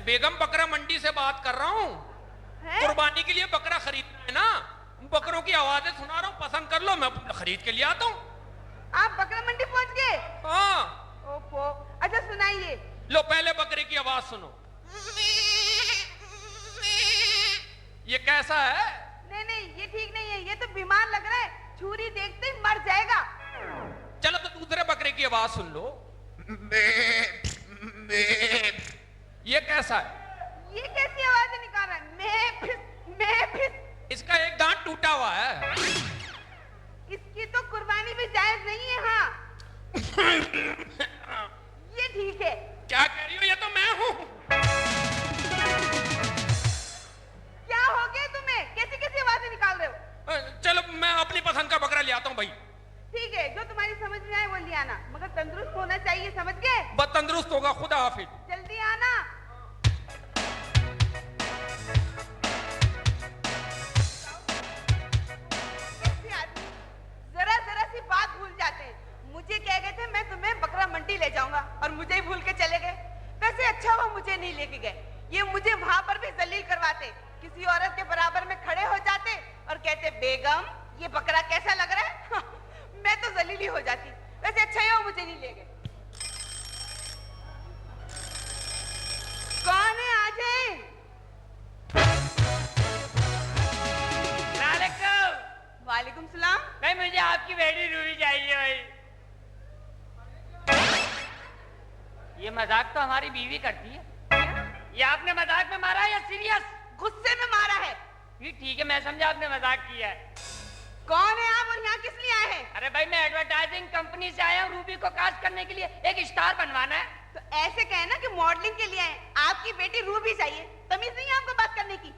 बेगम बकरा मंडी से बात कर रहा हूँ। कुर्बानी के लिए बकरा खरीदना है ना, बकरों की आवाजें सुना रहा हूँ, पसंद कर लो, मैं खरीद के लिए आता हूँ। आप बकरा मंडी पहुंच गए? हाँ। ओफो, अच्छा सुनाइए। लो पहले बकरे की आवाज सुनो। ये कैसा है? नहीं नहीं, ये ठीक नहीं है, ये तो बीमार लग रहा है, छुरी देखते ही मर जाएगा। चलो तो दूसरे बकरे की आवाज सुन लो। ये कैसा है? ये कैसी आवाजें निकाल रहा है? मैं फिस। इसका एक दांत टूटा हुआ है। इसकी तो कुर्बानी भी जायज नहीं है। हाँ ये ठीक है। क्या कह रही हो? ये तो मैं हूँ। क्या हो गया तुम्हें? कैसी कैसी आवाजें निकाल रहे हो? चलो मैं अपनी पसंद का बकरा ले आता हूँ भाई। ठीक है, जो तुम्हारी समझ में आए वो ले आना, मगर तंदुरुस्त होना चाहिए, समझ गए? बस तंदुरुस्त होगा, खुदा हाफिज। जल्दी आना। कैसे आदमी जरा जरा सी बात भूल जाते हैं। मुझे कह गए थे मैं तुम्हें बकरा मंडी ले जाऊंगा और मुझे ही भूल के चले गए। वैसे अच्छा हुआ मुझे नहीं लेके गए, ये मुझे वहां पर भी जलील करवाते, किसी औरत के बराबर में खड़े हो जाते और कहते बेगम ये बकरा कैसा लग रहा है। मैं तो जलील ही हो जाती। वैसे अच्छा ही हुआ मुझे नहीं ले गए। कौन है? आ जाए। वालेकुम सलाम। भाई मुझे आपकी बेटी रूबी चाहिए भाई। ये मजाक तो हमारी बीवी करती है। ये आपने मजाक में मारा है या सीरियस? गुस्से में मारा है। ये ठीक है, मैं समझा आपने मजाक किया है। कौन है आप और यहाँ किस लिए आए हैं? अरे भाई मैं एडवर्टाइजिंग कंपनी से आया हूँ, रूबी को कास्ट करने के लिए, एक स्टार बनवाना है। तो ऐसे कहे ना कि मॉडलिंग के लिए आए। आपकी बेटी रूबी चाहिए, तमीज नहीं है आपको बात करने की?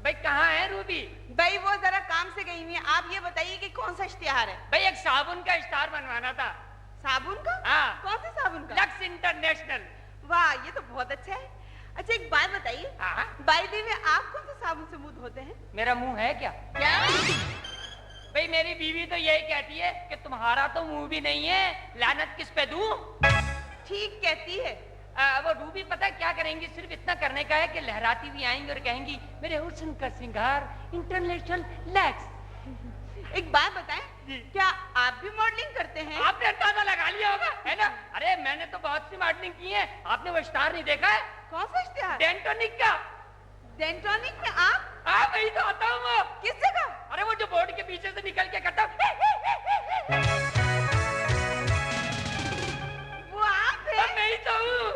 भाई कहाँ है रूबी? भाई वो जरा काम से गई हुई है। आप ये बताइए कि कौन सा इश्तिहार है? भाई एक साबुन का स्टार बनवाना था। साबुन का? हाँ। कौन से साबुन का? Lux international. वाह, ये तो बहुत अच्छा है। अच्छा एक बात बताइए, हाँ। बाय द वे आप कौन से साबुन से मुंह धोते हैं? मेरा मुंह है क्या? क्या? भाई मेरी बीवी तो यही कहती है कि तुम्हारा तो मुंह भी नहीं है, लानत किस पे दूं? ठीक कहती है। वो रूबी पता है क्या करेंगी? सिर्फ इतना करने का है कि लहराती भी आएंगी और कहेंगी मेरे हुस्न का श्रृंगार इंटरनेशनल लैक्स। एक बात बताएं, क्या आप भी मॉडलिंग करते हैं? आपने अंदाजा लगा लिया होगा, है ना? अरे मैंने तो बहुत सी मॉडलिंग की है। आपने वो स्टार नहीं देखा है? कौन सा इश्तिहार? डेंटोनिक का। डेंटोनिक में आप? हाँ वही तो आता हूँ वो। किस जगह? अरे वो जो बोर्ड के पीछे से निकल के करता वो आप हैं? मैं ही तो हूँ।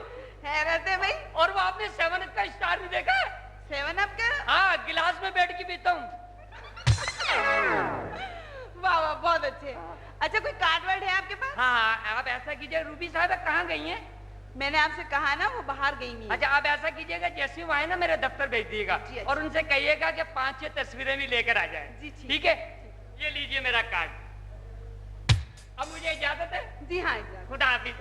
हैरत है भाई। और वो आपने 7 अप का स्टार नहीं देखा है? 7 अप का? हाँ गिलास में बैठ के पीता हूँ। वाह वाह, बहुत अच्छे। अच्छा कोई कार्ड वर्ड है आपके पास? हाँ आप ऐसा कीजिए, रूबी साहब कहाँ गई हैं? मैंने आपसे कहा ना वो बाहर गई नहीं। अच्छा आप ऐसा कीजिएगा, जैसे वो आए ना मेरे दफ्तर भेज दिएगा और उनसे कहिएगा कि 5-6 तस्वीरें भी लेकर आ जाए। जी ठीक है? ये लीजिए मेरा कार्ड। अब मुझे इजाजत है? जी हाँ इजाजत। खुदा हाफिज।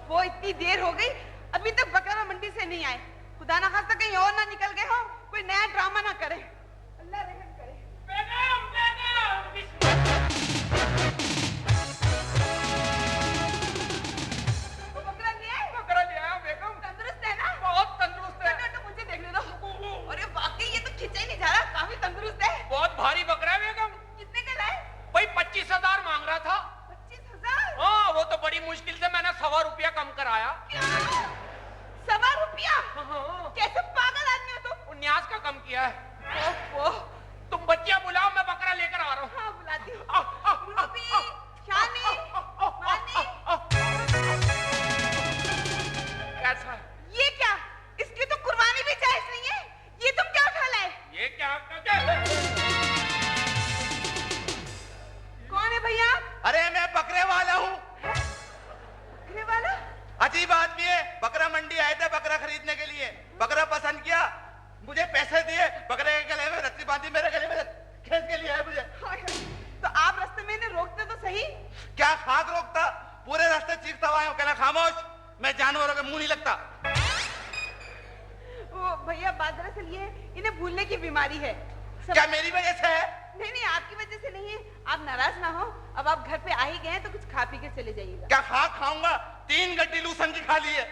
वो इतनी देर हो गई, अभी तक बकरा मंडी से नहीं आए। खुदा ना खास्ता कहीं और ना निकल गए हो, कोई नया ड्रामा ना करे। अल्लाह रहम करे। वो बकरा ले आए? बकरा ले आया बेगम। तंदुरुस्त है ना? बहुत तंदुरुस्त है। तो मुझे देखने दो। अरे वाकई ये तो खिंचा ही नहीं जा रहा, काफी तंदुरुस्त है। बहुत भारी बकरा है बेगम। कितने का लाए? भाई 25,000 मांग रहा था। 25,000? हाँ वो तो बड़ी मुश्किल से मैंने 1.25 रुपया कम कराया। 1.25 रुपया? हाँ। कैसे पागल आदमी हो तुम? 19 का कम किया है। ओह, तुम बच्चियां बुलाओ, मैं बकरा लेकर आ रहा हूँ। हाँ बुलाती हूँ। रूबी, शानी, मानी। कैसा? ये क्या? इसकी तो कुर्बानी भी जायज नहीं है। ये तुम क्या उठा लाए? ये क्या? कौन है भैया? अरे मैं बकरे वाला हूँ। बकरे वाला? अजीब आदमी है। बकरा मंडी आए थे बकरा खरीदने के लिए, बकरा पसंद किया, मुझे पैसे दिए, बकरे के गले में रस्सी बांधी, मेरे गले में खींच के लिया है मुझे। तो आप रास्ते में इन्हें रोकते तो सही। क्या खाक रोकता? पूरे रास्ते चीखता हुआ आया, कहना खामोश, मैं जानवरों के मुंह नहीं लगता। वो भैया बात दरअसल ये है, इन्हें भूलने की बीमारी है। क्या मेरी वजह से है? नहीं, आपकी वजह से नहीं है। आप नाराज ना हो। अब आप घर पे आ ही गए हैं तो कुछ खा पी के चले जाइएगा। क्या खाऊंगा? 3 गड्डी लूसन की खा ली है।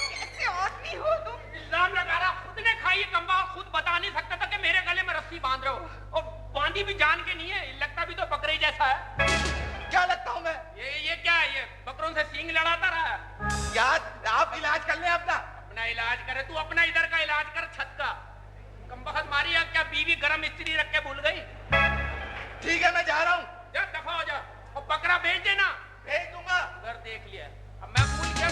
कैसे आदमी हो तुम? इल्जाम लगा रहा, खुद ने खाई है कम्बा, खुद बता नहीं सकता था कि मेरे गले में रस्सी बांध रहे हो, और बांधी भी जान के नहीं है, लगता भी तो बकरे जैसा है। क्या लगता हूँ मैं? ये क्या है? ये बकरों से सींग लड़ाता रहा है। यार आप इलाज कर ले अपना। अपना इलाज करे तू, अपना इधर का इलाज कर, छत का। कमबख्त मारी है क्या? बीवी गरम इस्त्री रख के भूल गई? ठीक है मैं जा रहा हूँ। जा दफा हो जा, और बकरा भेज देना। भेज दूंगा। घर देख लिया, अब मैं भूल गया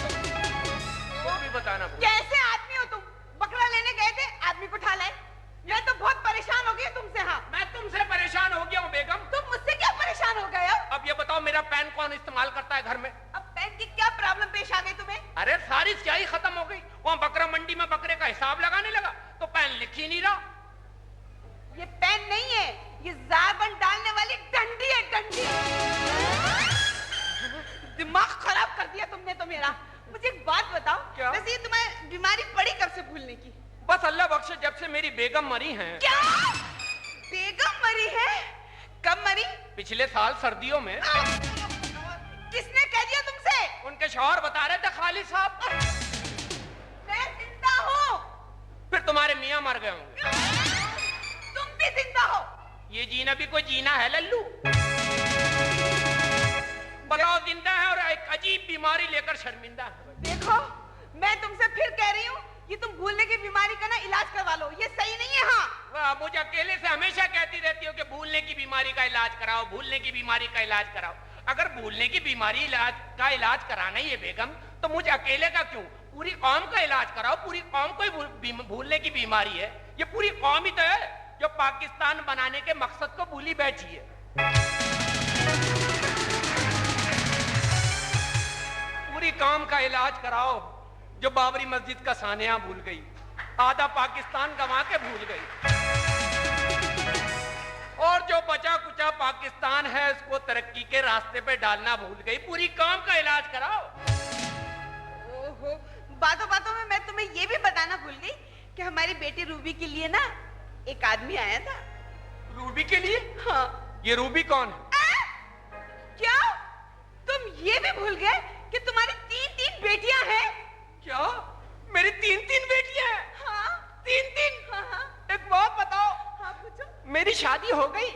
तो भी बताना। कैसे आदमी हो तुम? बकरा लेने गए थे, आदमी को उठा लाए। मैं तो बहुत परेशान हो गई तुमसे। हाँ, मैं तुमसे परेशान हो गया हूँ बेगम। तुम मुझसे क्या परेशान हो गए हो? अब ये बताओ, मेरा पैन कौन इस्तेमाल करता है घर में? अब पेन की क्या प्रॉब्लम पेश आ गई तुम्हें? अरे सारी स्याही खत्म हो गई। वहाँ बकरा मंडी में बकरे का हिसाब लगाने लगा तो पेन लिख ही नहीं रहा। ये पेन नहीं है, ये जारबन डालने वाली डंडी है, डंडी। दिमाग खराब कर दिया तुमने तो मेरा। मुझे एक बात बताओ, क्या? वैसे ये तुम्हें बीमारी पड़ी कब से भूलने की? बस अल्लाह बख्शे, जब से मेरी बेगम मरी हैं। क्या? बेगम मरी है? कब मरी? पिछले साल सर्दियों में। किसने कह दिया तुमसे? उनके शौहर बता रहे थे, खालिद साहब। मैं जिंदा हूँ। फिर तुम्हारे मियाँ मर गए होंगे। तुम भी जिंदा हो। ये जीना भी कोई जीना है लल्लू? बताओ, जिंदा है और एक अजीब बीमारी लेकर शर्मिंदा है। देखो, मैं तुमसे फिर कह रही हूँ कि तुम भूलने की बीमारी का ना इलाज करवा लो, ये सही नहीं है। हाँ, वाह, मुझे अकेले से हमेशा कहती रहती हो कि भूलने की बीमारी का इलाज कराओ, भूलने की बीमारी का इलाज कराओ। अगर भूलने की बीमारी का इलाज कराना ही है बेगम, तो मुझे अकेले का क्यों? पूरी कौम का इलाज कराओ। पूरी कौम को भूलने की बीमारी है। ये पूरी कौम ही तो है जो पाकिस्तान बनाने के मकसद को भूली बैठी है। पूरी कौम का इलाज कराओ जो बाबरी मस्जिद का सानिया भूल गई, आधा पाकिस्तान गंवा के भूल गई, और जो बचा कुचा पाकिस्तान है उसको तरक्की के रास्ते पे डालना भूल गई। पूरी कौम का इलाज कराओ। ओहो, बातों बातों में मैं तुम्हें ये भी बताना भूल गई कि हमारी बेटी रूबी के लिए ना एक आदमी आया था। रूबी के लिए? हाँ। ये रूबी कौन है? क्या तुम ये भी भूल गए कि तुम्हारी 3 बेटियां हैं? क्या मेरी 3 बेटियां हैं? हाँ। 3? हाँ। एक बात बताओ। हाँ, पूछो। मेरी शादी हो गई?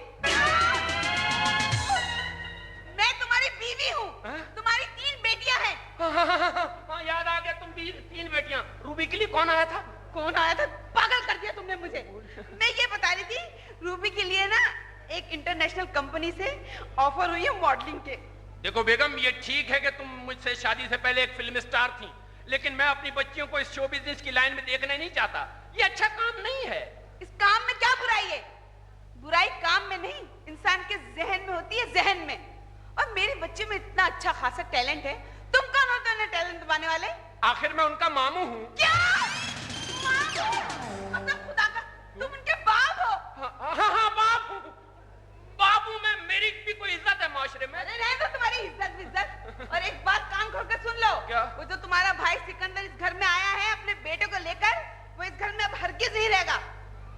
मैं तुम्हारी बीवी हूँ। तुम्हारी 3 बेटियां हैं। हाँ, याद आ गया, तुम 3 बेटियां। रूबी के लिए कौन आया था? कौन आया था? पागल कर दिया तुमने मुझे। मैं ये बता रही थी, रूबी के लिए ना एक इंटरनेशनल कंपनी से ऑफर हुई है मॉडलिंग के। देखो बेगम, ये ठीक है कि तुम मुझसे शादी से पहले एक फिल्म स्टार थी, लेकिन मैं अपनी बच्चियों को इस शो बिजनेस की लाइन में देखना नहीं चाहता। ये अच्छा काम नहीं है। इस काम में क्या बुराई है? बुराई काम में नहीं, इंसान के जहन में होती है, जहन में। और मेरे बच्चे में इतना अच्छा खासा टैलेंट है। तुम कौन होते हो टैलेंट दबाने वाले? आखिर मैं उनका मामू हूँ। क्या? मतलब खुदा का, तुम उनके बाप हो? हाँ, बाप हूँ। बाप हूँ मैं, मेरी भी कोई इज्जत है माशरे में। अरे नहीं, तो तुम्हारी इज्जत। और एक बात कान खोल कर सुन लो। क्या? वो जो तुम्हारा भाई सिकंदर इस घर में आया है अपने बेटे को लेकर, वो इस घर में अब हरगिज नहीं रहेगा।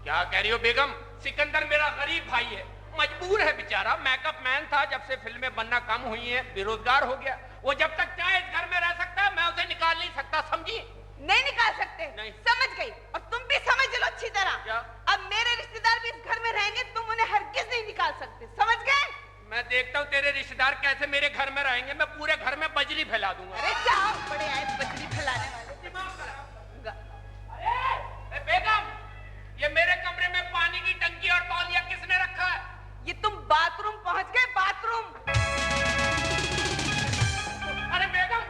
क्या कह रही हो बेगम? सिकंदर मेरा गरीब भाई है, मजबूर है बेचारा। मेकअप मैन था, जब से फिल्में बनना कम हुई हैं बेरोजगार हो गया। वो जब तक चाहे इस घर में रह सकता है, मैं उसे निकाल नहीं सकता, समझी? नहीं निकाल सकते। नहीं। समझ गई, और तुम भी समझ लो अच्छी तरह। क्या? अब मेरे रिश्तेदार भी इस घर में रहेंगे, तुम उन्हें हरगिज नहीं निकाल सकते, समझ गए? मैं देखता हूँ तेरे रिश्तेदार कैसे मेरे घर में रहेंगे। मैं पूरे घर में बजरी फैला दूंगा। अरे जाओ, बड़े आए बजरी फैलाने वाले। अरे बेगम, ये मेरे कमरे में पानी की टंकी और तौलिया किसने रखा है? ये तुम बाथरूम पहुंच गए, बाथरूम। अरे बेगम,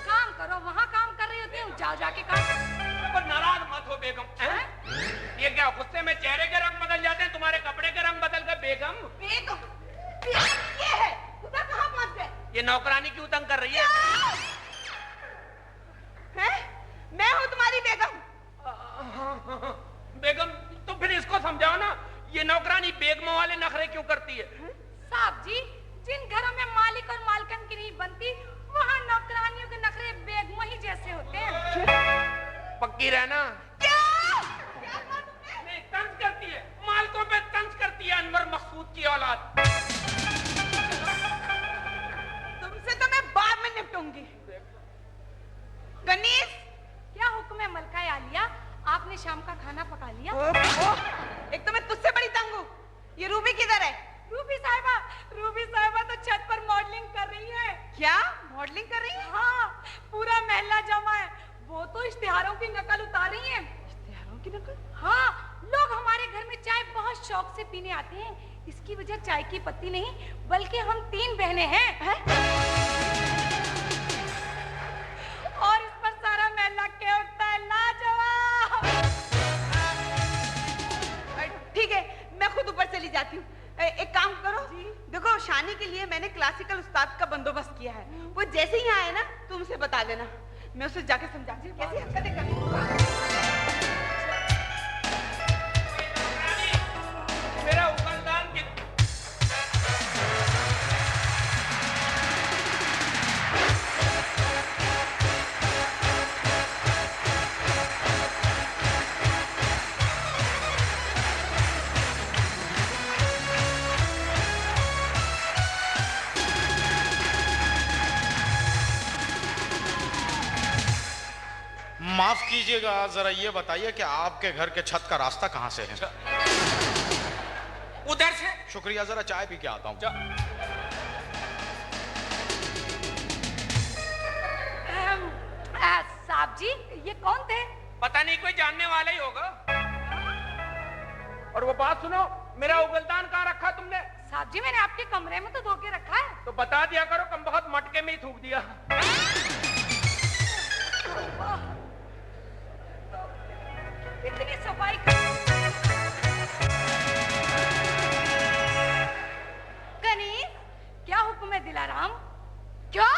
काम करो, वहाँ काम कर रही होती हूँ, जाओ जाके काम करो। नाराज मत हो बेगम। ये क्या गुस्से में चेहरे के रंग बदल जाते हैं? तुम्हारे कपड़े के रंग बदल गए बेगम। बेगम, ये है, खुदा कहाँ पहुंच गए? ये नौकरानी क्यों तंग कर रही है? मैं हूँ तुम्हारी बेगम। बेगम, तो फिर इसको समझाओ ना, ये नौकरानी बेगमों वाले नखरे क्यों करती है? साहब जी, जिन घरों में मालिक और मालकन की नहीं बनती, वहाँ नौकरानियों के नखरे बेगमों ही जैसे होते हैं। पक्की रहना। क्या नहीं, तंज करती है, मालकों पे तंज करती है अनवर मकसूद की औलाद। तुमसे तो मैं बाद में निपटूंगी। कनीज, क्या हुक्म है मलका आलिया? आपने शाम का खाना पका लिया? एक तो मैं तुझसे बड़ी तंग हूँ। ये रूबी किधर है? रूबी साहिबा तो छत पर मॉडलिंग कर रही है। क्या मॉडलिंग कर रही है? हाँ, पूरा महल्ला जमा है। वो तो इश्तिहारों की नकल उतार रही है। इश्तिहारों की नकल? हाँ, लोग हमारे घर में चाय बहुत शौक से पीने आते हैं। इसकी वजह चाय की पत्ती नहीं, बल्कि हम 3 बहनें हैं। और इस पर सारा महल्ला कह उठता है लाजवाब। ठीक है, मैं खुद ऊपर चली जाती हूँ। एक काम करो जी, देखो शानी के लिए मैंने क्लासिकल उस्ताद का बंदोबस्त किया है। वो जैसे ही आए ना तुम उसे बता देना, मैं उसे जाके समझाती हूँ कैसी हरकतें करनी है। मेरा उगलदान के माफ कीजिएगा, जरा ये बताइए कि आपके घर के छत का रास्ता कहाँ से है? उधर से। शुक्रिया, जरा चाय पी के आता हूँ। साहब जी, ये कौन थे? पता नहीं, कोई जानने वाला ही होगा। और वो बात सुनो, मेरा उगलदान कहाँ रखा तुमने? साहब जी, मैंने आपके कमरे में तो धो के रखा है। तो बता दिया करो, कम बहुत मटके में ही थूक दिया। इतनी सफाई कर... कनीज, क्या हुक्म है दिलाराम? क्या?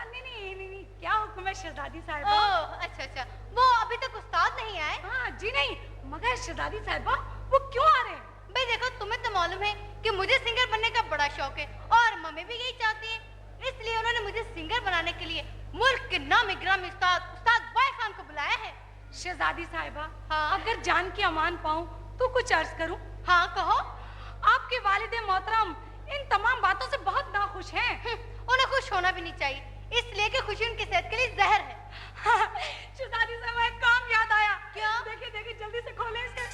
नहीं, क्या हुक्म है शहजादी साहिबा? अच्छा, वो अभी तक उस्ताद नहीं आए? हाँ जी नहीं, मगर शहजादी साहिबा वो क्यों आ रहे हैं? भाई देखो, तुम्हें तो मालूम है कि मुझे सिंगर बनने का बड़ा शौक है और मम्मी भी यही चाहती है। इसलिए उन्होंने मुझे सिंगर बनाने के लिए मुल्क के नामी गिरामी उस्ताद वाई खान को बुलाया है। शहजादी साहिबा, हाँ? अगर जान की अमान पाऊं तो कुछ अर्ज करूं? हाँ कहो। आपके वालिद मोहतरम इन तमाम बातों से बहुत नाखुश हैं। उन्हें खुश होना भी नहीं चाहिए, इसलिए कि खुशी उनकी सेहत के लिए जहर है। शहजादी साहिबा, एक काम याद आया। क्या? देखिए जल्दी से खोले इसे।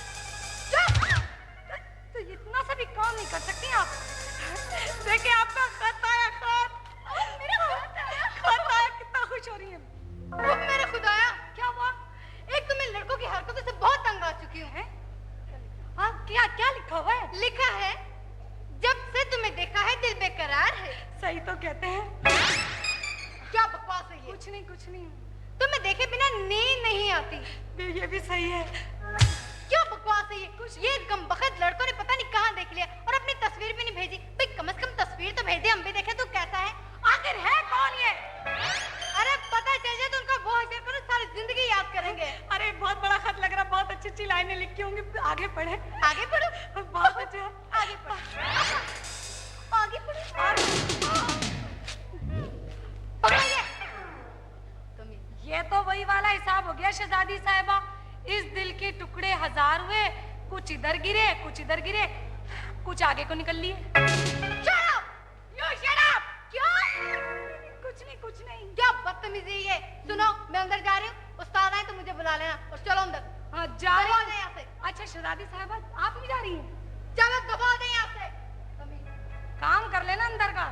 तो इतना सा भी काम नहीं कर सकती आप? देखिए आपका खत आया। मेरा खत आया, कितना खुश हो रही है। मेरा खुदाया, क्या हुआ? एक तो मैं लड़कों की हरकतों से बहुत तंग आ चुकी हूँ। हाँ, क्या लिखा हुआ है? लिखा है, जब से तुम्हें देखा है दिल बेकरार है। सही तो कहते हैं। क्या बकवास है ये? कुछ नहीं। तुम्हें देखे बिना नींद नहीं आती। ये भी सही है। क्या बकवास है ये गमबख्त लड़कों ने पता नहीं कहाँ देख लिया और अपनी तस्वीर भी नहीं भेजी। भाई कम से कम तस्वीर तो भेज दे, हम भी देखें तो कैसा है। आखिर है कौन ये? अरे पता चल जाए तो उनका वो हशर करो, सारी जिंदगी याद करेंगे। अरे बहुत बड़ा खत लग रहा, बहुत अच्छी लाइनें लिखी होंगी। आगे पढ़े। आगे पढ़ो। बहुत अच्छा। आगे पढ़ो। आगे पढ़ो। ये तो वही वाला हिसाब हो गया शहजादी साहिबा। इस दिल के टुकड़े 1000 हुए, कुछ इधर गिरे, कुछ आगे को निकल लिए। क्या? कुछ नहीं। क्या बदतमीजी है ये? सुनो, मैं अंदर जा रही हूँ, उस्ताद आए तो मुझे बुला लेना और चलो अंदर। हाँ, जा रही दबा दे यहाँ से। अच्छा शहजादी साहिबा, आप नहीं जा रही हैं? चलो दबा दे यहाँ से। काम कर लेना अंदर का।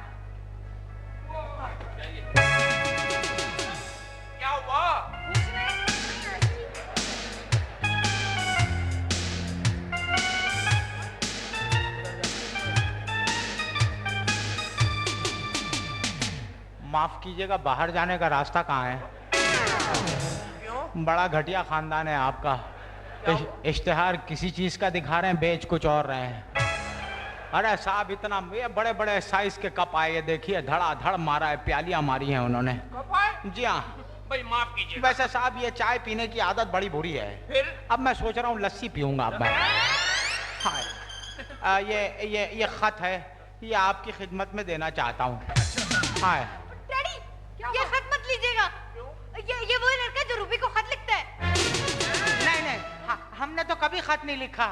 क्या हुआ? माफ कीजिएगा, बाहर जाने का रास्ता कहाँ है? क्यों? बड़ा घटिया खानदान है आपका। इश्तिहार किसी चीज का दिखा रहे हैं, बेच कुछ और रहे हैं। अरे साहब, इतना ये बड़े बड़े साइज के कप आए, ये देखिए धड़ाधड़ मारा है, प्यालियां मारी हैं उन्होंने। कप आए? जी हाँ। भाई माफ कीजिए। वैसे साहब, ये चाय पीने की आदत बड़ी बुरी है। फिर? अब मैं सोच रहा हूँ लस्सी पीऊंगा अब मैं। हाँ, ये खत है, ये आपकी खिदमत में देना चाहता हूँ। हाँ डैडी, क्या ये हमने तो कभी खत नहीं लिखा।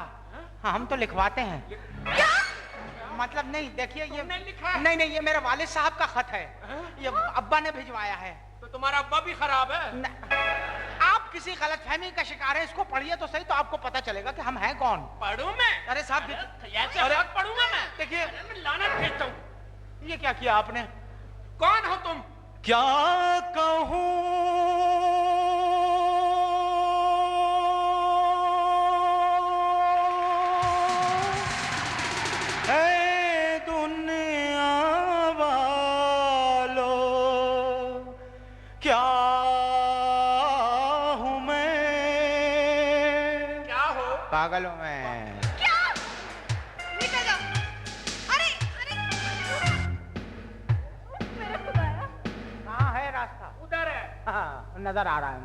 हाँ, हम तो लिखवाते हैं। क्या? मतलब नहीं, देखिए ये तुमने लिखा है? नहीं, ये मेरे वालिद साहब का खत है। ये अब्बा ने भिजवाया है। तो तुम्हारा अब्बा भी खराब है। आप किसी गलतफहमी का शिकार है, इसको पढ़िए तो सही, तो आपको पता चलेगा कि हम हैं कौन। पढ़ूं मैं? अरे साहब, ऐसे बात पढ़ूंगा मैं? देखिए, मैं लानत भेजता हूँ। ये क्या किया आपने? कौन हो तुम? क्या कहूँ ऐ दुनिया वालों, क्या हूँ मैं? क्या हो? पागल हूँ मैं। क्या? निकल जाओ। अरे अरे मेरा खुदाया, कहाँ है रास्ता? उधर है। हाँ, नजर आ रहा है।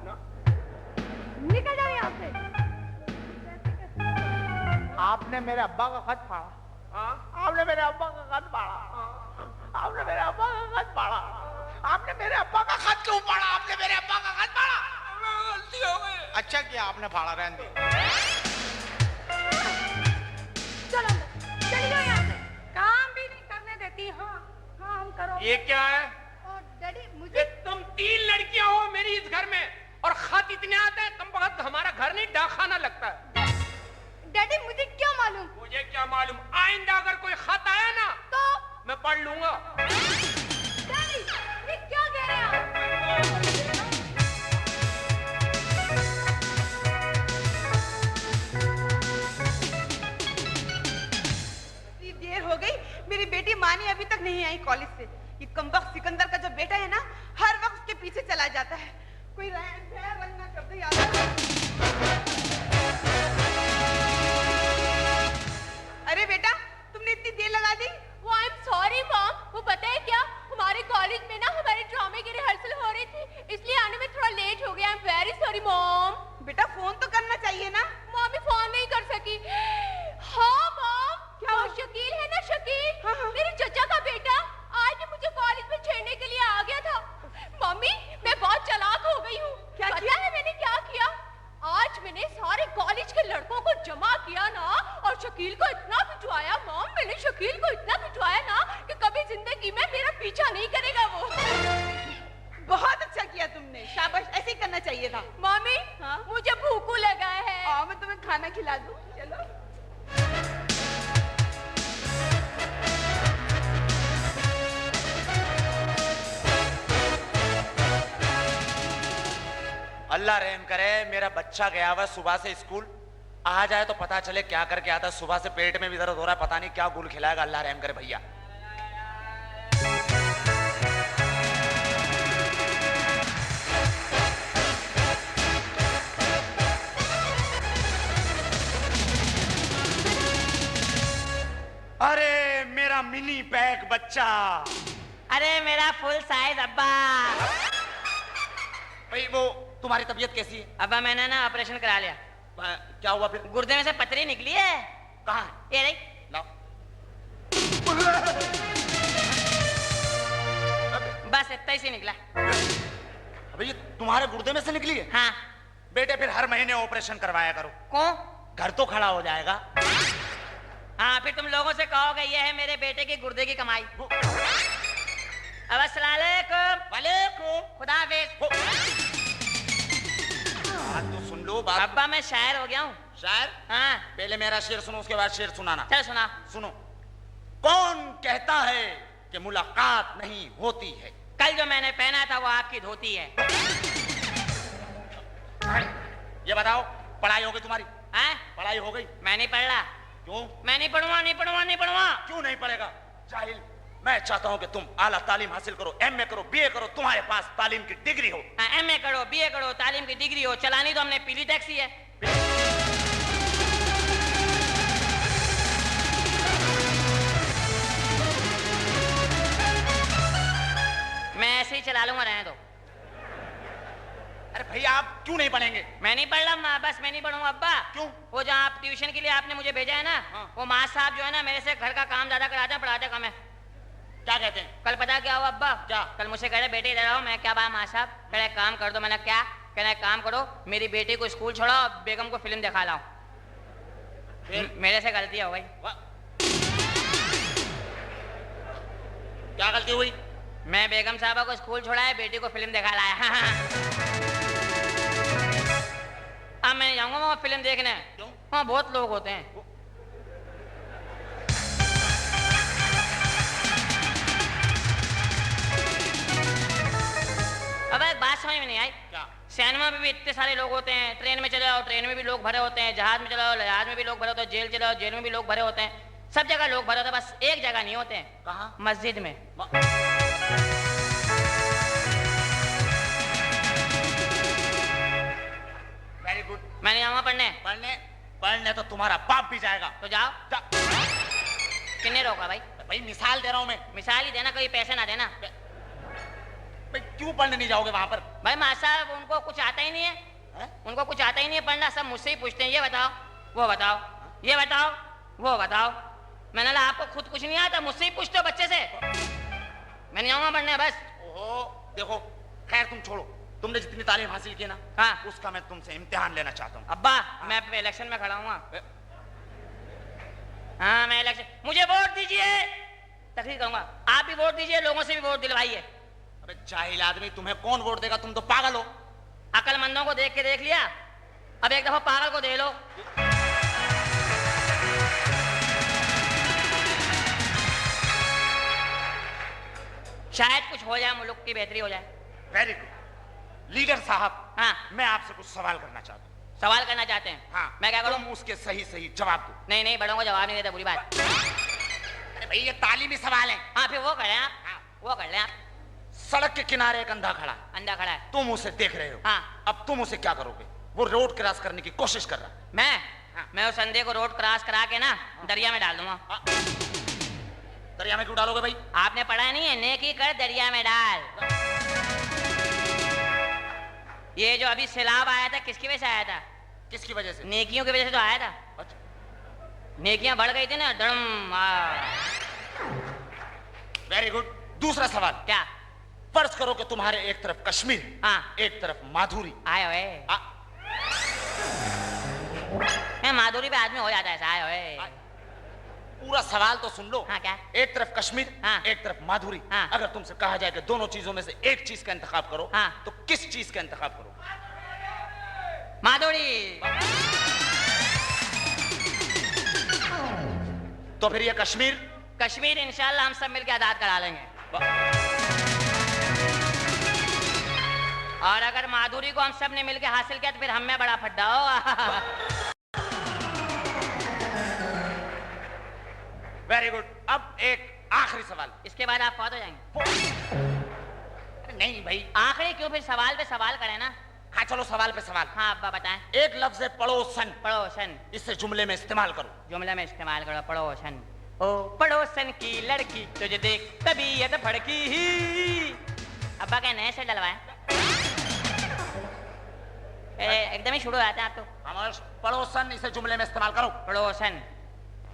निकल जाओ यहाँ से। आपने मेरे अब्बा का खत पढ़ा? हाँ? आपने मेरे अब्बा का खत पढ़ा? आपने मेरे अब्बा का खत पढ़ा? आपने मेरे अब्बा का खत क्यों पढ़ा? आपने मेरे अब्बा का खत पढ़ा? गलती हो गई। अच्छा किया आपने पढ़ा, रहने दो। चलो अंदर, चली जाओ यहाँ से। काम भी नहीं करने देती। हाँ काम करो। ये क्या है? और डैडी ये मुझे तुम 3 लड़कियां हो मेरी इस घर में, और खत इतने आते हैं, कम वक्त हमारा घर नहीं डाकखाना लगता है। डैडी मुझे क्या मालूम? मुझे क्या मालूम? आइंदा अगर कोई खत आया ना तो मैं पढ़ लूंगा। डैडी ये क्या कह रहे हैं आप? इतनी देर हो गई, मेरी बेटी मानी अभी तक नहीं आई कॉलेज से। ये कमबख्त सिकंदर का जो बेटा है ना, हर वक्त उसके पीछे चला जाता है। कोई रंग ना कर दे यार। अरे बेटा, तुमने इतनी देर लगा दी? वो आई एम सॉरी मॉम, वो पता है क्या, हमारे कॉलेज में ना हमारे ड्रामे की रिहर्सल हो रही थी, इसलिए आने में थोड़ा लेट हो गया। I am very sorry mom. बेटा फोन तो करना चाहिए ना। मॉमी फोन नहीं कर सकी। हाँ मॉम, क्या वो हुआ? शकील है ना, शकील हाँ, हाँ। मेरे चचा का बेटा, आज ही मुझे कॉलेज में छेड़ने के लिए आ गया था। मम्मी मैं बहुत चालाक हो गई हूँ। क्या पता किया? है मैंने क्या किया? आज मैंने सारे कॉलेज के लड़कों को जमा किया ना, और शकील को इतना पिटवाया मॉम, मैंने शकील को इतना पिटवाया ना कि कभी जिंदगी में मेरा पीछा नहीं करेगा वो। बहुत अच्छा किया तुमने, शाबाश, ऐसे ही करना चाहिए था। मम्मी हाँ? मुझे भूख लगा है। आओ मैं तुम्हें खाना खिला दूं। चलो। अल्लाह रहम करे, मेरा बच्चा गया हुआ सुबह से स्कूल, आ जाए तो पता चले क्या करके आता। सुबह से पेट में भी दर्द हो रहा है, पता नहीं क्या गुल खिलाएगा। अल्लाह रहम करे भैया। अरे मेरा मिनी पैक बच्चा। अरे मेरा फुल साइज अब्बा। भाई वो तुम्हारी तबीयत कैसी है? अब्बा मैंने ना ऑपरेशन करा लिया। क्या हुआ फिर? गुर्दे में से पथरी निकली है। कहाँ? ये रही। लाओ। बस इतना ही से निकला। अबे ये तुम्हारे गुर्दे में से निकली है? हाँ। बेटे फिर हर महीने ऑपरेशन करवाया करो। क्यों? घर तो खड़ा हो जाएगा। हाँ फिर तुम लोगों से कहोगे ये है मेरे बेटे की गुर्दे की कमाई। अब अस्सलामुअलैकुम। वालेकुम। खुदा हाफिज। बात तो सुन लो बात। अब्बा मैं शायर हो गया हूँ। शायर? हाँ पहले मेरा शेर सुनो, उसके बाद शेर सुनाना। चल सुना। सुनो। कौन कहता है कि मुलाकात नहीं होती है? कल जो मैंने पहना था वो आपकी धोती है। ये बताओ, पढ़ाई हो गई तुम्हारी? हाँ? पढ़ाई हो गई? मैं नहीं पढ़ रहा। क्यों? मैं नहीं पढ़ूंगा, नहीं पढ़ूंगा, नहीं पढ़ूंगा। क्यों नहीं पढ़ेगा? जाहिल। मैं चाहता हूं कि तुम आला तालीम हासिल करो, एमए करो, बीए करो, तुम्हारे पास तालीम की डिग्री हो। एमए करो, बीए करो, तालीम की डिग्री हो, चलानी तो हमने पीली टैक्सी है। मैं ऐसे ही चला लूंगा, रहने दो। अरे भैया आप क्यों नहीं पढ़ेंगे? मैं नहीं पढ़ रहा, बस मैं नहीं पढ़ूंगा अब्बा। क्यों? वो जहाँ आप ट्यूशन के लिए आपने मुझे भेजा है ना, हाँ। वो माँ साहब जो है ना मेरे से घर का काम ज्यादा कराते हैं, पढ़ाते कम है। क्या कहते हैं? कल पता क्या हुआ अब्बा? क्या? कल मुझसे कह रहे बेटे इधर आओ। मैं क्या बात माँ साहब? कह रहे काम कर दो। मैंने क्या? कह रहे काम करो, मेरी बेटी को स्कूल छोड़ो और बेगम को फिल्म दिखा लाओ। मेरे से गलती हो गई। क्या गलती हुई? मैं बेगम साहबा को स्कूल छोड़ाया, बेटी को फिल्म दिखा लाया। अब मैं जाऊंगा वहाँ फिल्म देखने। क्यों? वहाँ बहुत लोग होते हैं। अब एक बात समझ में नहीं आई। क्या? सिनेमा में भी इतने सारे लोग होते हैं, ट्रेन में चले जाओ, ट्रेन में भी लोग भरे होते हैं, जहाज में चले जाओ, जहाज में भी लोग भरे होते हैं, जेल चले जाओ, जेल में भी लोग भरे होते हैं, सब जगह लोग भरे होते हैं, बस एक जगह नहीं होते हैं। कहाँ? मस्जिद में। Very good. मैं नहीं आऊंगा पढ़ने। पढ़ने तो तुम्हारा बाप भी जाएगा। तो जाओ। किन्ने रोका भाई? भाई मिसाल दे रहा हूँ मैं। मिसाल ही देना, कोई पैसे ना देना। भाई क्यों पढ़ने नहीं जाओगे वहां पर? भाई मास्टर साहब उनको कुछ आता ही नहीं है, उनको कुछ आता ही नहीं है पढ़ना, सब मुझसे ही पूछते हैं, ये बताओ, वो बताओ, ये बताओ, वो बताओ। मैंने कहा आपको खुद कुछ नहीं आता, मुझसे ही पूछते हो बच्चे से। मैं नहीं आऊंगा पढ़ने बस। ओहो देखो, खैर तुम छोड़ो, तुमने जितनी तालीम हासिल की ना, हाँ। उसका मैं तुमसे इम्तिहान लेना चाहता हूँ। अब्बा मैं इलेक्शन में खड़ा हूँ। हाँ मैं इलेक्शन, मुझे वोट दीजिए, तकरीर करूंगा, आप भी वोट दीजिए, लोगों से भी वोट दिलवाइए। अबे जाहिल आदमी, तुम्हें कौन वोट देगा? तुम तो पागल हो। अकलमंदों को देख के देख लिया, अब एक दफा पागल को दे लो। शायद कुछ हो जाए, मुल्क की बेहतरी हो जाए। Very good. लीडर साहब, हाँ मैं आपसे कुछ सवाल करना चाहता हूँ। सवाल करना चाहते हैं? हाँ। मैं क्या करूँ? तुम उसके सही सही जवाब दो। नहीं नहीं, बड़ों को जवाब नहीं देता, बुरी बात। अरे भाई ये तालीमी सवाल है। हाँ फिर वो कर लें आप। हाँ। वो कर लें आप। सड़क के किनारे एक अंधा खड़ा है, अंधा खड़ा है। तुम उसे देख रहे हो। हाँ। अब तुम उसे क्या करोगे? वो रोड क्रॉस करने की कोशिश कर रहा है। मैं हाँ। मैं उस अंधे को रोड क्रॉस करा के ना दरिया में डाल दूंगा। दरिया में क्यों डालोगे भाई? आपने पढ़ा नहीं है, नेकी कर दरिया में डाल। ये जो अभी सैलाब आया था, किसकी वजह से आया था? किसकी वजह से? नेकियों की वजह से तो आया था। अच्छा। नेकियां बढ़ गई थी ना, धड़म। Very good. दूसरा सवाल, क्या? फर्ज करो कि तुम्हारे एक तरफ कश्मीर, हाँ। एक तरफ माधुरी। आए होए। मैं माधुरी पे आदमी हो जाता है, आए होए। पूरा सवाल तो सुन लो। हाँ क्या? एक तरफ कश्मीर, हाँ। एक तरफ माधुरी। हाँ। अगर तुमसे कहा जाए कि दोनों चीजों में से एक चीज का इंतखाब करो, हाँ। तो किस चीज का इंतखाब करो? माधुरी। तो फिर ये कश्मीर? कश्मीर इंशाल्लाह हम सब मिलकर आजाद करा लेंगे। और अगर माधुरी को हम सब ने मिलकर हासिल किया तो फिर हम में बड़ा फड्डा होगा। Very good. अब एक आखिरी सवाल। इसके बाद आप फौत हो जाएंगे। नहीं भाई, आखिरी क्यों? फिर सवाल पे सवाल करें ना। हाँ चलो सवाल पे सवाल। हाँ अब्बा बताएं। एक लफ्ज है पड़ोसन, पड़ोसन। इसे जुमले में इस्तेमाल करो। जुमले में इस्तेमाल करो, पड़ोसन। ओ पड़ोसन की लड़की तुझे देख तबीयत भड़की ही। अब्बा क्या नए से डलवाए? एकदम ही शुरू हो जाते हैं आप तो। हमारे पड़ोसन, इसे जुमले में इस्तेमाल करो। पड़ोसन।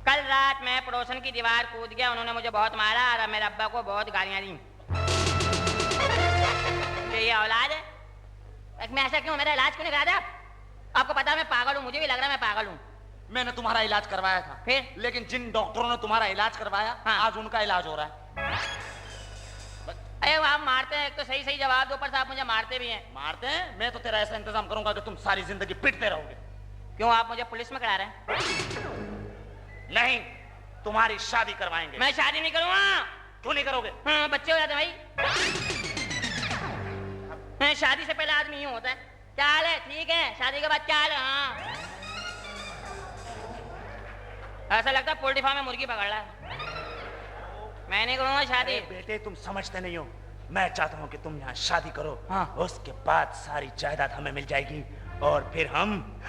कल रात मैं पड़ोसन की दीवार कूद गया, उन्होंने मुझे बहुत मारा और मेरे अब्बा को बहुत गालियां दी। ये औलाद है? मैं ऐसा क्यों? मेरा इलाज क्यों नहीं करा दिया? आपको पता है मैं पागल हूँ, मुझे भी लग रहा है मैं पागल हूँ। मैंने तुम्हारा इलाज करवाया था, फिर? लेकिन जिन डॉक्टरों ने तुम्हारा इलाज करवाया, हाँ। आज उनका इलाज हो रहा है। अरे आप मारते हैं, एक तो सही सही जवाब दो, पर आप मुझे मारते भी हैं। मारते हैं? मैं तो तेरा ऐसा इंतजाम करूंगा कि तुम सारी जिंदगी पिटते रहोगे। क्यों, आप मुझे पुलिस में करा रहे हैं? नहीं, तुम्हारी शादी करवाएंगे। मैं शादी नहीं करूंगा। क्यों नहीं करोगे? हाँ, बच्चे हो जाते हैं भाई। शादी से पहले आदमी यूं होता है, क्या हाल है? ठीक है। शादी के बाद क्या हाल है? हाँ। ऐसा लगता है पोल्ट्री फार्म में मुर्गी पकड़ रहा है। मैं नहीं करूंगा शादी। बेटे तुम समझते नहीं हो, मैं चाहता हूँ कि तुम यहाँ शादी करो। हाँ। उसके बाद सारी जायदाद हमें मिल जाएगी और फिर हम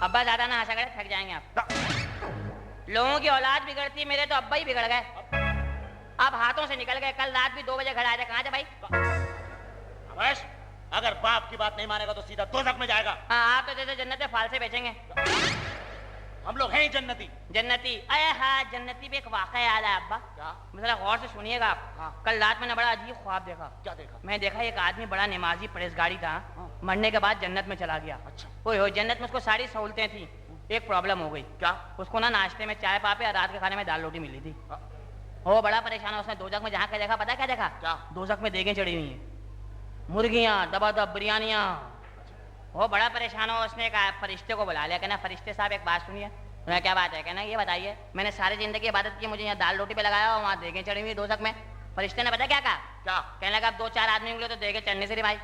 अब्बा ज्यादा ना हंसा करे, थक जाएंगे आप। लोगों की औलाद बिगड़ती है, मेरे तो अब्बा ही बिगड़ गए। आप हाथों से निकल गए। कल रात भी 2 बजे घर आए थे, कहाँ थे भाई? अवैश, अगर बाप की बात नहीं मानेगा तो सीधा दोज़ख में जाएगा। हाँ, आप तो जैसे जन्नत में फालसे बेचेंगे। हम लोग हैं जन्नती। जन्नती? अरे हाँ, जन्नती पे एक वाक़या याद है अब्बा। क्या? मतलब गौर से सुनिएगा आप। हाँ। कल रात मैंने बड़ा अजीब ख्वाब देखा। क्या देखा? मैं देखा एक आदमी बड़ा नमाजी परहेजगारी था, मरने के बाद जन्नत में चला गया। अच्छा। ओए हो, जन्नत में उसको सारी सहूलतें थी, एक प्रॉब्लम हो गई। क्या? उसको ना नाश्ते में चाय पापे और रात के खाने में दाल रोटी मिली थी। वो बड़ा परेशान है। उसने दोजख में जहाँ क्या देखा, पता क्या देखा? क्या? दोजख में देगें चढ़ी हुई हैं, मुर्गियाँ, दबादब बिरयानियाँ। वो बड़ा परेशान हो, उसने एक फरिश्ते को बुला लिया। कहना फरिश्ते साहब एक बात सुनिए। उन्हें क्या बात है? कहना ये बताइए, मैंने सारी जिंदगी इबादत की, मुझे यहाँ दाल रोटी पे लगाया और वहाँ देगें चढ़ी हुई दोजख में। फरिश्ते ने पता क्या कहा? क्या? कहने लगा अब 2-4 आदमी उंगली तो देगे चढ़ने से रे भाई।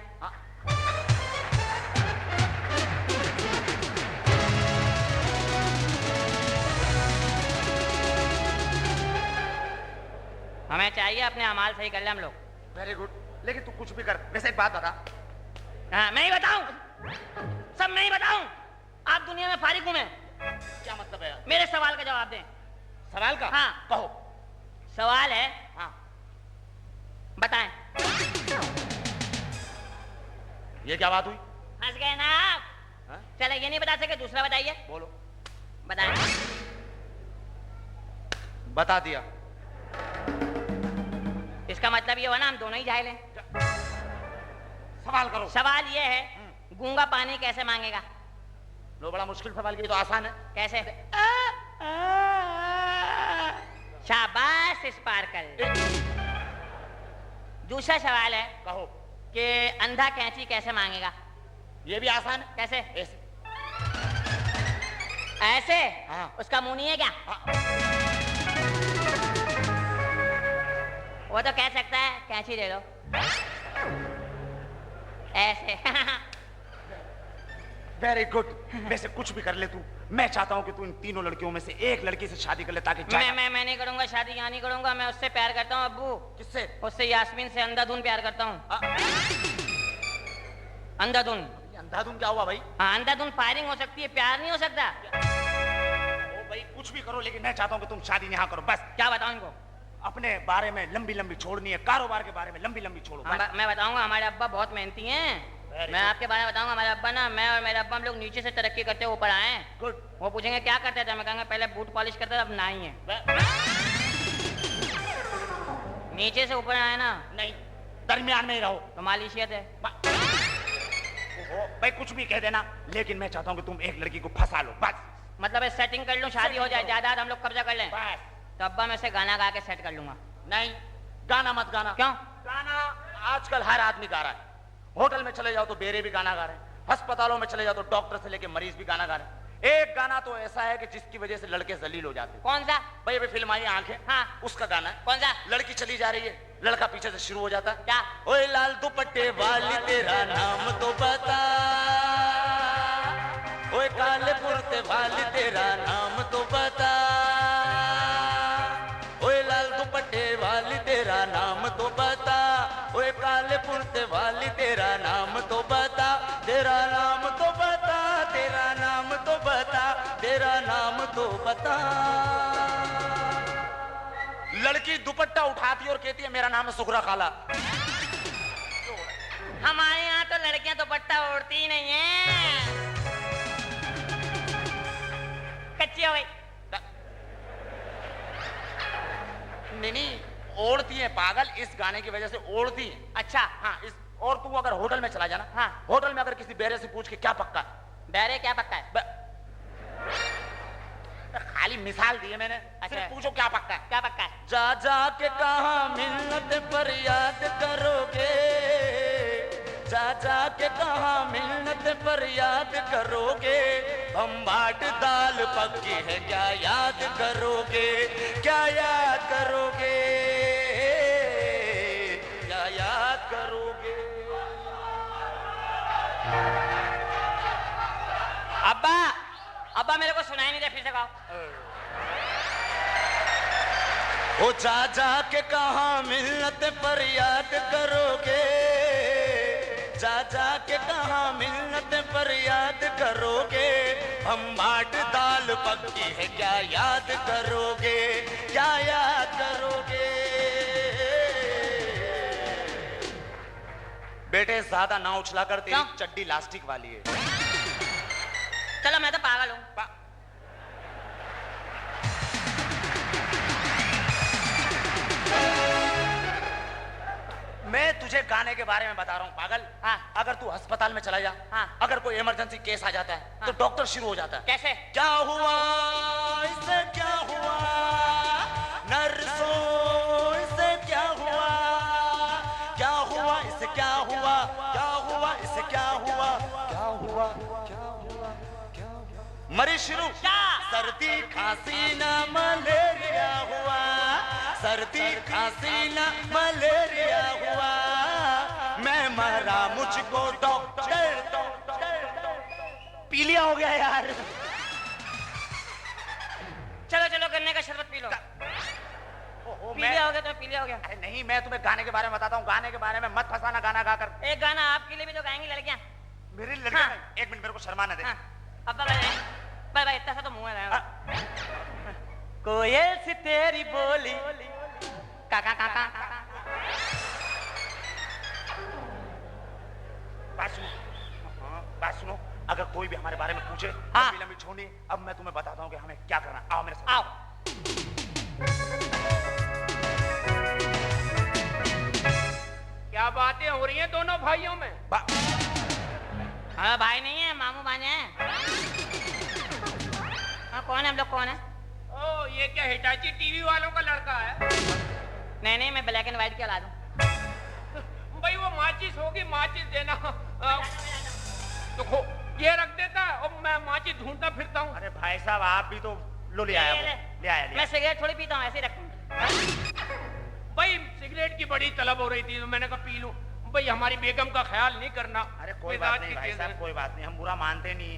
हमें चाहिए अपने अमाल सही कर ले हम लोग। वेरी गुड, लेकिन तू कुछ भी कर। वैसे एक बात बता। हाँ, मैं ही बताऊं? सब मैं ही बताऊं? आप दुनिया में फारिग हूं मैं। क्या मतलब है? मेरे सवाल का जवाब दें। सवाल का? हाँ। कहो। सवाल है, हाँ। बताएं। ये क्या बात हुई? हंस गए ना आप? हाँ? चलो ये नहीं बता सके, दूसरा बताइए। बोलो। बताएं। बता दिया। इसका मतलब ये हुआ ना हम दोनों ही जाहिल हैं। सवाल करो। सवाल ये है, गूंगा पानी कैसे मांगेगा? लो, बड़ा मुश्किल सवाल, ये तो आसान है। कैसे? शाबाश स्पार्कल। दूसरा सवाल है, कहो। कि अंधा कैंची कैसे मांगेगा? ये भी आसान है। कैसे? ऐसे। ऐसे? हाँ। उसका मुंह नहीं है क्या? हाँ। वो तो कह सकता है कैंची दे दो, ऐसे। Very good. वैसे कुछ भी कर ले तू, मैं चाहता हूँ कि तू इन तीनों लड़कियों में से एक लड़की से शादी कर ले, ताकि मैं नहीं करूंगा शादी, यहाँ नहीं करूंगा। मैं उससे प्यार करता हूँ अब्बू। किससे? उससे, यास्मीन से अंधाधुन प्यार करता हूँ। अंधाधुन। अंधाधुन क्या हुआ भाई? हाँ, अंधाधुन फायरिंग हो सकती है, प्यार नहीं हो सकता। ओ भाई कुछ भी करो, लेकिन मैं चाहता हूँ कि तुम शादी यहाँ करो बस। क्या बताऊँ इनको? अपने बारे में लंबी लंबी छोड़नी है, कारोबार के बारे में लंबी लंबी छोड़ो। मैं बताऊंगा, हमारे अब्बा बहुत मेहनती हैं। मैं आपके बारे में बताऊंगा। हमारे अब्बा ना, मैं और मेरे अब्बा हम लोग नीचे से तरक्की करते हुए ऊपर आए। गुड। वो पूछेंगे क्या करते थे, मैं कहूँगा पहले बूट पॉलिश करते थे, अब ना ही है। नीचे से ऊपर आए ना। नहीं, दरमियान में ही रहो। तो मालिशियत है। भाई कुछ भी कह देना, लेकिन मैं चाहता हूँ कि तुम एक लड़की को फंसा लो बस। मतलब सेटिंग कर लूं, शादी हो जाए, जायदाद हम लोग कब्जा कर लें बस। तो अब्बा मैं से गाना गा के सेट कर लूंगा। नहीं, गाना मत गाना। क्यों? गाना आजकल हर आदमी गा रहा है। होटल में चले जाओ तो बेरे भी गाना गा रहे हैं, अस्पतालों में चले जाओ तो डॉक्टर से लेके मरीज भी गाना गा रहे हैं। एक गाना तो ऐसा है कि जिसकी वजह से लड़के जलील हो जाते हैं। कौन सा? भाई अभी फिल्म आई आंखें। हाँ। उसका गाना है। कौन सा? लड़की चली जा रही है, लड़का पीछे से शुरू हो जाता है। क्या? ओए लाल दुपट्टे वाली तेरा नाम तो बता, ओए काले कुर्ते वाली तेरा नाम तो बता, ओए लाल दुपट्टे वाली तेरा नाम तो बता, ओए काले कुर्ते वाली तेरा नाम तो बता, तेरा नाम तो बता, तेरा नाम तो बता, तेरा नाम तो बता। लड़की दुपट्टा उठाती और कहती है मेरा नाम है सुगरा खाला। हमारे यहाँ तो लड़कियां दुपट्टा ओढ़ती ही नहीं है, कच्ची हो गई। नहीं, ओढ़ती है पागल, इस गाने की वजह से ओढ़ती है। अच्छा। हाँ, इस और तू अगर होटल में चला जाना। हाँ। होटल में अगर किसी बेरे से पूछ के क्या पक्का है, बैरे क्या पक्का है? खाली मिसाल दी है मैंने। अच्छा। पूछो क्या पक्का है? क्या पक्का है? जा जा के कहा मिन्नत पर याद करोगे, जा जा के कहा मिन्नत पर याद करोगे, हम बाट दाल पक्की है क्या याद करोगे, क्या याद करोगे, क्या याद करोगे। अब्बा, अब्बा मेरे को सुनाई नहीं दे, फिर से गाओ। ओ जा जा के कहा मिन्नत पर याद करोगे, जा जा के कहा मिन्नत पर याद करोगे, हम बाट दाल पक्की है क्या याद करोगे, क्या याद करोगे। बेटे ज्यादा ना उछला कर, तेरी चड्डी लास्टिक वाली है। चलो मैं तो पागल हूँ। गाने के बारे में बता रहा हूँ पागल। हाँ। अगर तू अस्पताल में चला जा, हाँ। अगर कोई इमरजेंसी केस आ जाता है हाँ। तो डॉक्टर शुरू हो जाता है। कैसे? क्या हुआ इसे, क्या हुआ नर्सों, इसे क्या हुआ, क्या हुआ इसे, क्या हुआ, क्या हुआ इसे, क्या हुआ, क्या हुआ, क्या हुआ, क्या हुआ। मरीज शुरू। सर्दी खांसी ना मलेरिया हुआ, सर्दी खांसी ना मलेरिया हुआ, मैं मरा मुझको डॉक्टर पीलिया हो गया यार। चलो चलो गन्ने का शरबत पी लो। पीलिया हो गया तो पीलिया हो गया। अरे नहीं, मैं तुम्हें गाने के बारे में बताता हूँ, गाने के बारे में मत फंसाना गाना गाकर। एक गाना आपके लिए भी तो गाएंगी लड़कियां। मेरी लड़कियां हाँ। एक मिनट मेरे को शर्माने दे। हाँ। अब भाई इतना सा तो मुंह है। कोयल सी तेरी बोली, काका काका बात सुनो, हाँ, बात सुनो। अगर कोई भी हमारे बारे में पूछे हाँ। लंबी लंबी छोड़नी, अब मैं तुम्हें बताता हूँ कि हमें क्या करना। आओ मेरे साथ। आओ। क्या बातें हो रही हैं दोनों भाइयों में? हाँ भाई नहीं है, मामू भांजे हैं। हाँ कौन है हम लोग, कौन है? ओ ये क्या हिटाची टीवी वालों का लड़का है? नहीं मैं ब्लैक एंड व्हाइट की औलाद हूँ। भाई वो माचिस होगी, माचिस देना। तो ये रख देता है और मैं माचिस ढूंढता फिरता हूँ। अरे भाई साहब आप भी तो लो ले आया, ले आया। मैं सिगरेट थोड़ी पीता हूँ, ऐसे ही रखता हूँ। भाई सिगरेट की बड़ी तलब हो रही थी तो मैंने कहा पी लूं। भाई हमारी बेगम का ख्याल नहीं करना। अरे कोई बात नहीं भाई साहब, कोई बात नहीं, हम बुरा मानते नहीं।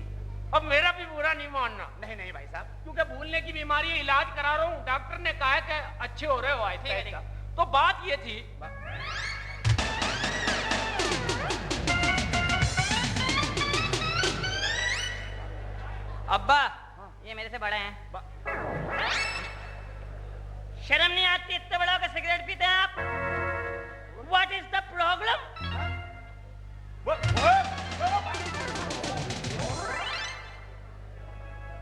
अब मेरा भी बुरा नहीं मानना। नहीं भाई साहब, क्योंकि भूलने की बीमारी है, इलाज करा रहा हूँ। डॉक्टर ने कहा है कि अच्छे हो रहे हो ऐसे। तो बात ये थी, अब्बा ये मेरे से बड़े हैं। शर्म नहीं आती इतने बड़ा होकर सिगरेट पीते हैं आप? What is the problem?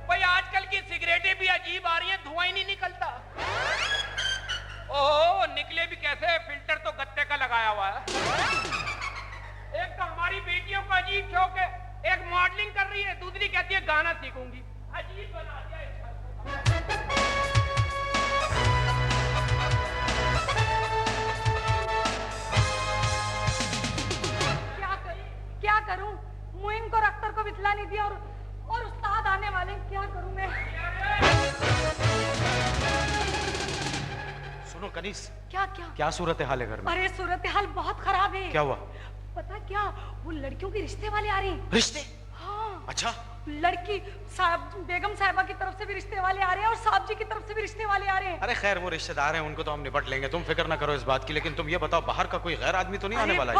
भाई आजकल की सिगरेटें भी अजीब आ रही हैं, धुआं ही नहीं निकलता। ओह निकले भी कैसे, फिल्टर तो गत्ते का लगाया हुआ है। एक तो हमारी बेटियों का अजीब शौक है, एक मॉडलिंग कर रही है, दूसरी कहती है गाना सीखूंगी। अजीब बना दिया है। क्या करूं? मुइन को अख्तर को बितला नहीं दिया और उस्ताद आने वाले, क्या करूं मैं? सुनो कनीस, क्या सूरत हाल है घर में? अरे सूरत हाल बहुत खराब है। क्या हुआ? पता क्या, वो लड़कियों के रिश्ते वाले आ रहे हैं। रिश्ते? हाँ। अच्छा। लड़की साहब, बेगम साहिबा की तरफ से भी रिश्ते वाले आ रहे हैं और साहब जी की तरफ से भी रिश्ते वाले आ रहे हैं। अरे खैर वो रिश्तेदार हैं, उनको तो हम निपट लेंगे, तुम फिक्र ना करो इस बात की। लेकिन तुम ये बताओ बाहर का कोई गैर आदमी तो नहीं आने वाला है?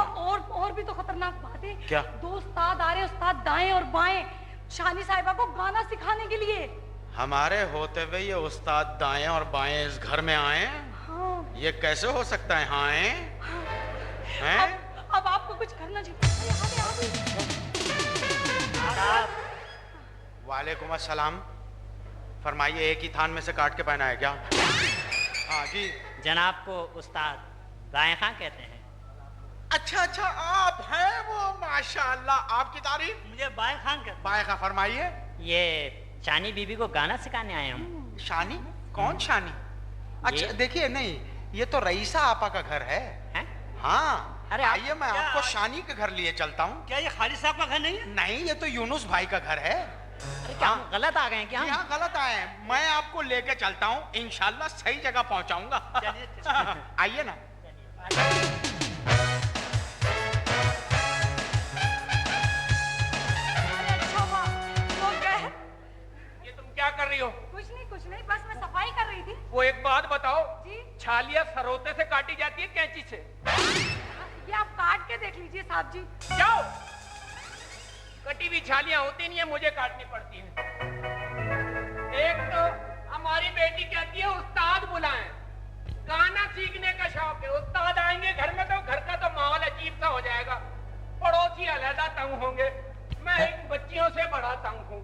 और भी तो खतरनाक बात है। क्या? 2 उस्ताद आ रहे हैं, उस्ताद दाएं और बाएं, शानी साहिबा को गाना सिखाने के लिए। हमारे होते हुए ये उस्ताद दाएं और बाएं इस घर में आए? हाँ। ये कैसे हो सकता है? हाँ हैं? अब आपको कुछ करना चाहिए। वालेकुम अस्सलाम। फरमाइए, एक ही थान में से काट के पहना है क्या? हाँ जी। जनाब को उस्ताद दाएं खां कहते हैं। अच्छा आप हैं वो, माशाअल्लाह, आपकी तारीफ। मुझे बाएं खां कहते। बाएं खां, फरमाइए। ये शानी बीबी को गाना सिखाने आए हम। शानी? कौन शानी? अच्छा देखिए, नहीं ये तो रईसा आपा का घर है। हाँ अरे आइए, मैं आपको शानी के घर लिए चलता हूँ। क्या ये खालिद साहब का घर नहीं है? नहीं, ये तो यूनुस भाई का घर है। अरे क्या हम गलत आ गए क्या? यहाँ गलत आए हैं, मैं आपको लेके चलता हूँ, इंशाल्लाह सही जगह पहुँचाऊंगा। आइए ना। ये तुम क्या कर रही हो? कुछ नहीं, बस मैं सफाई कर रही थी। वो एक बात बताओ जी? छालियां सरोते से काटी जाती है कैंची से? ये आप काट के देख लीजिए साहब जी। जाओ, कटी हुई छालियां होती नहीं है, मुझे काटनी पड़ती है। एक तो हमारी बेटी कहती है उस्ताद बुलाएं, गाना सीखने का शौक है। उस्ताद आएंगे घर में तो घर का तो माहौल अजीब सा हो जाएगा, पड़ोसी अलहदा तंग होंगे, मैं इन बच्चियों से बड़ा तंग हूँ।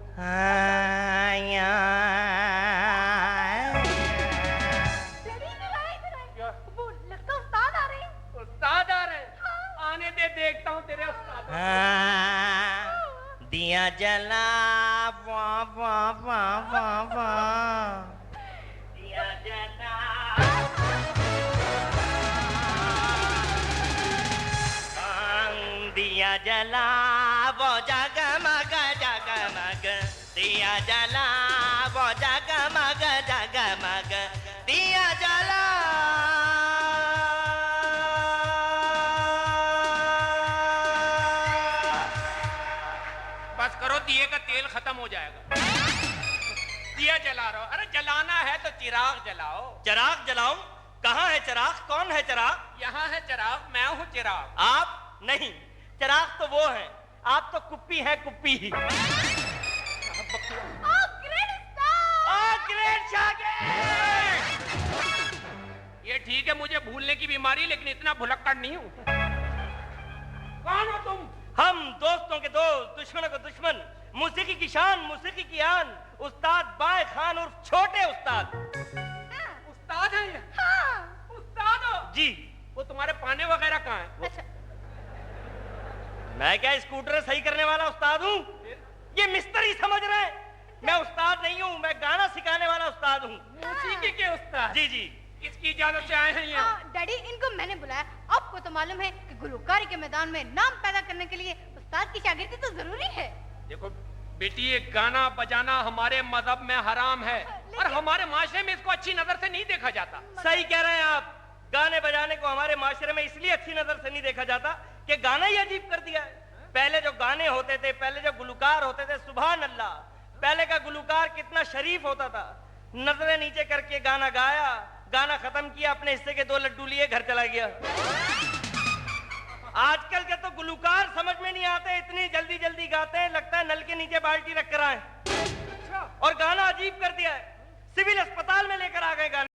लगता उस्ताद आ रहे हैं। उस्ताद आ रहे हैं? दिया जला वाह वाह वाह वाह वाह, दिया जला दिया जला वो जगमग जगमग, दिया जला वो जगमग जगमग, दिया जला। बस करो, दिए का तेल खत्म हो जाएगा। दिया जला रहा हो, अरे जलाना है तो चिराग जलाओ। चिराग जलाऊं? कहाँ है चिराग? कौन है चिराग? यहाँ है चिराग, मैं हूँ चिराग। आप नहीं, चिराग तो वो है, आप तो कुप्पी है कुप्पी ही। ये ठीक है, मुझे भूलने की बीमारी, लेकिन इतना भुलक्कड़ नहीं हूँ। कौन हो तुम? हम दोस्तों के दोस्त, दुश्मनों के दुश्मन, मौसीकी की शान, मौसीकी की आन, उस्ताद बाय खान और छोटे उस्ताद। उस्ताद है ये? हाँ। उस्ताद हो? जी। वो तुम्हारे पाने वगैरह कहाँ है? अच्छा। मैं क्या स्कूटर सही करने वाला उस्ताद हूँ? ये मिस्त्री समझ रहे हैं? मैं उस्ताद नहीं हूँ, मैं गाना सिखाने वाला उस्ताद हूँ। मौसीकी के उस्ताद? जी जी। इसकी इजाजत से आए हैं यहाँ? डैडी, इनको मैंने बुलाया। आपको तो मालूम है कि गुलकारी के मैदान में नाम पैदा करने के लिए उस्ताद की शागिर्दी तो जरूरी है। देखो बेटी, ये गाना बजाना हमारे मजहब में हराम है, और हमारे माशरे में इसको अच्छी नजर से नहीं देखा जाता। सही कह रहे हैं आप। गाने बजाने को हमारे माशरे में इसलिए अच्छी नजर से नहीं देखा जाता कि गाना ही अजीब कर दिया है। पहले जो गाने होते थे, पहले जो गुलकार होते थे, सुभान अल्लाह, पहले का गुलकार कितना शरीफ होता था। नजरें नीचे करके गाना गाया, गाना खत्म किया, अपने हिस्से के 2 लड्डू लिए घर चला गया। आजकल के तो गुलकार समझ में नहीं आते, इतनी जल्दी जल्दी गाते हैं, लगता है नल के नीचे बाल्टी रख कर आए। और गाना अजीब कर दिया है, सिविल अस्पताल में लेकर आ गए गाना।